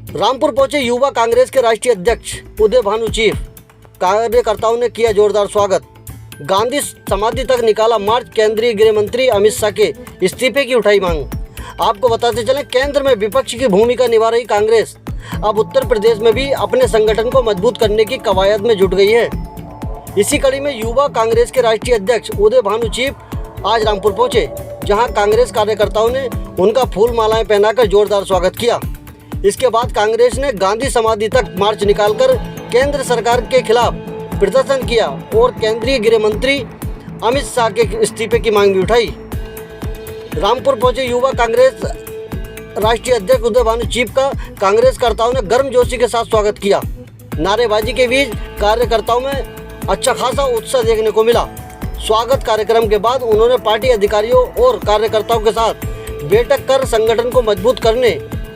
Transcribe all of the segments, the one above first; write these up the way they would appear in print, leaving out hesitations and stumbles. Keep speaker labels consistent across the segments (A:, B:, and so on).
A: रामपुर पहुंचे युवा कांग्रेस के राष्ट्रीय अध्यक्ष उदय भानु चीफ। कार्यकर्ताओं ने किया जोरदार स्वागत। गांधी समाधि तक निकाला मार्च। केंद्रीय गृह मंत्री अमित शाह के इस्तीफे की उठाई मांग। आपको बताते चलें, केंद्र में विपक्ष की भूमिका निभा रही कांग्रेस अब उत्तर प्रदेश में भी अपने संगठन को मजबूत करने की कवायद में जुट गई है। इसी कड़ी में युवा कांग्रेस के राष्ट्रीय अध्यक्ष उदय भानु चीफ आज रामपुर पहुंचे, जहां कांग्रेस कार्यकर्ताओं ने उनका फूल मालाएं पहनाकर जोरदार स्वागत किया। इसके बाद कांग्रेस ने गांधी समाधि तक मार्च निकालकर केंद्र सरकार के खिलाफ प्रदर्शन किया और केंद्रीय गृह मंत्री अमित शाह के इस्तीफे की मांग भी उठाई। रामपुर पहुंचे युवा कांग्रेस राष्ट्रीय अध्यक्ष उदय भानु चीफ का कांग्रेसकर्ताओं ने गर्मजोशी के साथ स्वागत किया। नारेबाजी के बीच कार्यकर्ताओं में अच्छा खासा उत्साह देखने को मिला। स्वागत कार्यक्रम के बाद उन्होंने पार्टी अधिकारियों और कार्यकर्ताओं के साथ बैठक कर संगठन को मजबूत करने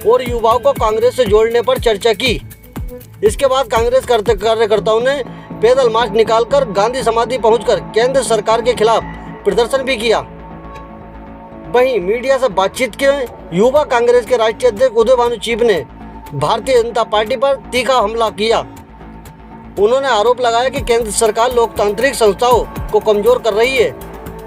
A: और युवाओं को कांग्रेस से जोड़ने पर चर्चा की। इसके बाद कांग्रेस कार्यकर्ताओं ने पैदल मार्च निकालकर गांधी समाधि पहुंचकर केंद्र सरकार के खिलाफ प्रदर्शन भी किया। वहीं मीडिया से बातचीत के युवा कांग्रेस के राष्ट्रीय अध्यक्ष उदय भानु चीफ ने भारतीय जनता पार्टी पर तीखा हमला किया। उन्होंने आरोप लगाया कि केंद्र सरकार लोकतांत्रिक संस्थाओं को कमजोर कर रही है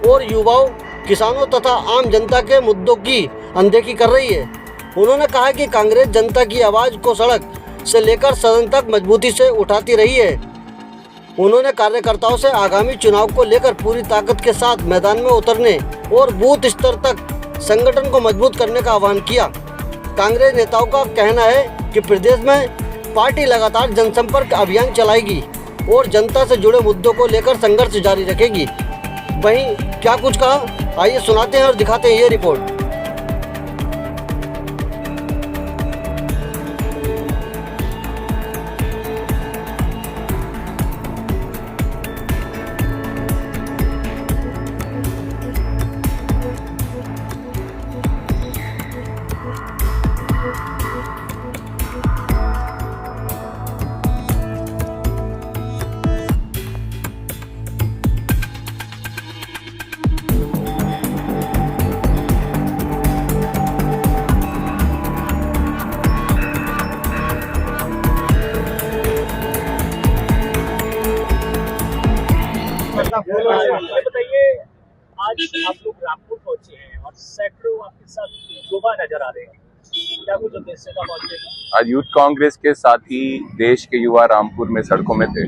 A: और युवाओं, किसानों तथा आम जनता के मुद्दों की अनदेखी कर रही है। उन्होंने कहा कि कांग्रेस जनता की आवाज़ को सड़क से लेकर सदन तक मजबूती से उठाती रही है। उन्होंने कार्यकर्ताओं से आगामी चुनाव को लेकर पूरी ताकत के साथ मैदान में उतरने और बूथ स्तर तक संगठन को मजबूत करने का आह्वान किया। कांग्रेस नेताओं का कहना है कि प्रदेश में पार्टी लगातार जनसंपर्क अभियान चलाएगी और जनता से जुड़े मुद्दों को लेकर संघर्ष जारी रखेगी। वहीं क्या कुछ कहा, आइए सुनाते हैं और दिखाते हैं ये रिपोर्ट।
B: ये बताइए, आज आप लोग रामपुर पहुंचे हैं और सैकड़ों आपके साथ युवा नजर आ रहे हैं, क्या कुछ उद्देश्य का पहुंचे?
C: आज यूथ कांग्रेस के साथ ही देश के युवा रामपुर में सड़कों में थे।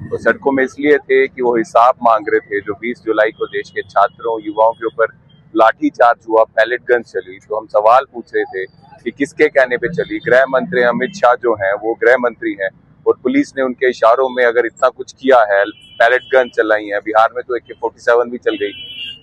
C: तो सड़कों में इसलिए थे कि वो हिसाब मांग रहे थे। जो 20 जुलाई को देश के छात्रों, युवाओं के ऊपर लाठीचार्ज हुआ, पैलेट गन चली, तो हम सवाल पूछ रहे थे कि किसके कहने पे चली। गृह मंत्री अमित शाह जो हैं वो गृह मंत्री हैं और पुलिस ने उनके इशारों में अगर इतना कुछ किया है, पैलेट गन चलाई है, बिहार में तो AK-47 भी चल गई,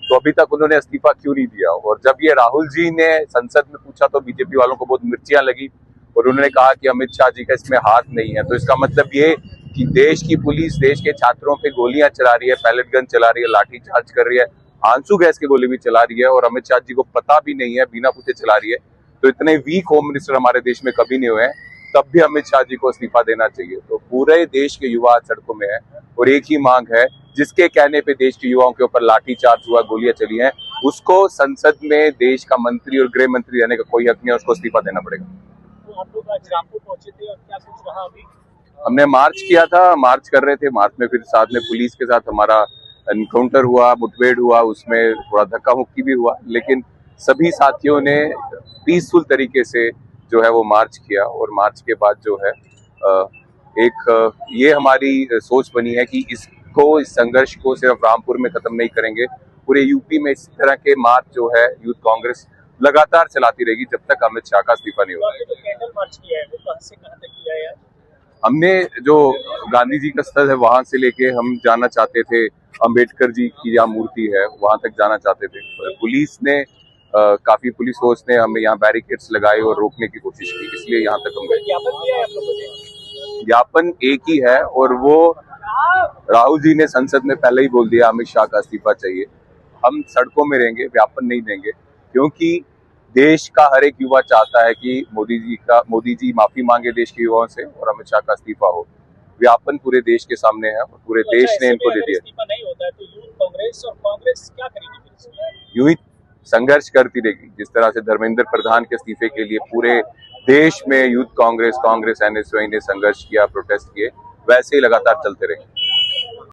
C: तो अभी तक उन्होंने इस्तीफा क्यों नहीं दिया। और जब ये राहुल जी ने संसद में पूछा तो बीजेपी वालों को बहुत मिर्चियां लगी और उन्होंने कहा कि अमित शाह जी का इसमें हाथ नहीं है। तो इसका मतलब ये कि देश की पुलिस देश के छात्रों पे गोलियां चला रही है, पैलेट गन चला रही है, लाठी चार्ज कर रही है, आंसू गैस की गोली भी चला रही है और अमित शाह जी को पता भी नहीं है, बिना पूछे चला रही है। तो इतने वीक होम मिनिस्टर हमारे देश में कभी नहीं हुए हैं, तब भी अमित शाह जी को इस्तीफा देना चाहिए। तो पूरे देश के युवा सड़कों में है और एक ही मांग है, जिसके कहने पे देश के युवाओं के ऊपर लाठीचार्ज हुआ, गोलियां चली हैं, उसको संसद में देश का मंत्री और गृह मंत्री रहने का कोई हक नहीं है, उसको इस्तीफा देना पड़ेगा।
B: तो आप लोग आज रामपुर पहुंचे थे और क्या कुछ रहा अभी?
C: हमने मार्च किया था, मार्च कर रहे थे, मार्च में फिर साथ में पुलिस के साथ हमारा एनकाउंटर हुआ, मुठभेड़ हुआ, उसमें थोड़ा धक्का मुक्की भी हुआ, लेकिन सभी साथियों ने पीसफुल तरीके से जो है वो मार्च किया। और मार्च के बाद जो है ये हमारी सोच बनी है कि इस संघर्ष को सिर्फ रामपुर में खत्म नहीं करेंगे, पूरे यूपी में इस तरह के मार्च जो है यूथ कांग्रेस लगातार चलाती रहेगी जब तक अमित शाह का इस्तीफा नहीं होगा।
B: जो कैंडल मार्च किया है वो कहां से कहां तक किया है?
C: हमने जो गांधी जी का स्थल है वहां से लेके हम जाना चाहते थे, अंबेडकर जी की जहाँ मूर्ति है वहां तक जाना चाहते थे। पुलिस ने काफी पुलिस फोर्स ने हमें यहाँ बैरिकेड्स लगाए और रोकने की कोशिश की, इसलिए यहाँ तक हम गए।
B: ज्ञापन दिया है आप लोगों ने?
C: ज्ञापन एक ही है और वो राहुल जी ने संसद में पहले ही बोल दिया अमित शाह का इस्तीफा चाहिए। हम सड़कों में रहेंगे, ज्ञापन नहीं देंगे, क्योंकि देश का हर एक युवा चाहता है कि मोदी जी माफी मांगे देश के युवाओं से और अमित शाह का इस्तीफा हो। ज्ञापन पूरे देश के सामने है और पूरे देश ने इनको दे दिया।
B: इस्तीफा नहीं होता है तो यूथ कांग्रेस और कांग्रेस क्या करेगी?
C: यूं ही संघर्ष करती रहेगी। जिस तरह से धर्मेंद्र प्रधान के इस्तीफे के लिए पूरे देश में यूथ कांग्रेस, कांग्रेस एनएसयूआई ने संघर्ष किया, प्रोटेस्ट किए, वैसे ही लगातार चलते रहे।